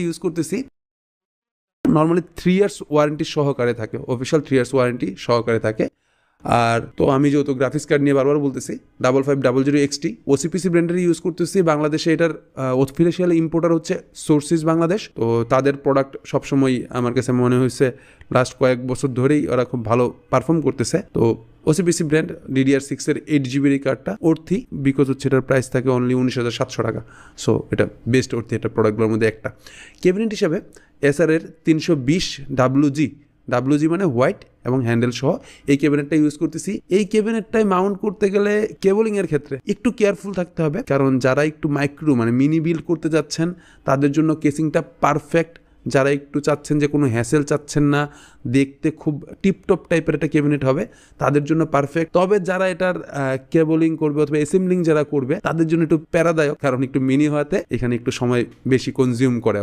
Use করতেছি normally 3 years warranty সহকারে থাকে, অফিসিয়াল 3 ইয়ার্স ওয়ারেন্টি সহকারে থাকে। আর তো আমি যেহেতু গ্রাফিক্স কার্ড নিয়ে বারবার বলতেছি 5500 XT ওসিপিসি ব্র্যান্ডের ইউজ করতেছি। বাংলাদেশে এটার অফিসিয়াল ইম্পোর্টার হচ্ছে সোর্সিস বাংলাদেশ। তো তাদের প্রোডাক্ট সবসময় আমার কাছে মনে হয়েছে লাস্ট কয়েক বছর ধরেই ওরা খুব ভালো পারফর্ম করতেছে। তো ওসিপিসি ব্র্যান্ড DDR6 এর 8GB কার্ডটা অর্থি, বিকজ হচ্ছে এটার প্রাইস থাকে অনলি 19,700 টাকা। সো এটা বেস্ট অর্থি, এটা প্রোডাক্টগুলোর মধ্যে একটা। ক্যাবিনেট হিসাবে এসআর এর 320 WG মানে হোয়াইট এবং হ্যান্ডেল সহ এই ক্যাবিনেটটা ইউজ করতেছি। এই ক্যাবিনেটটাই মাউন্ট করতে গেলে কেবলিং এর ক্ষেত্রে একটু কেয়ারফুল থাকতে হবে, কারণ যারা একটু মাইক্রো মানে মিনি বিল্ড করতে যাচ্ছেন তাদের জন্য কেসিংটা পারফেক্ট। যারা একটু চাচ্ছেন যে কোনো হ্যাসেল চাচ্ছেন না, দেখতে খুব টিপটপ টাইপের একটা ক্যাবিনেট হবে, তাদের জন্য পারফেক্ট। তবে যারা এটার কেবলিং করবে অথবা অ্যাসেম্বলিং যারা করবে তাদের জন্য একটু প্যারাদায়ক, কারণ একটু মিনি হওয়াতে এখানে একটু সময় বেশি কনজিউম করে।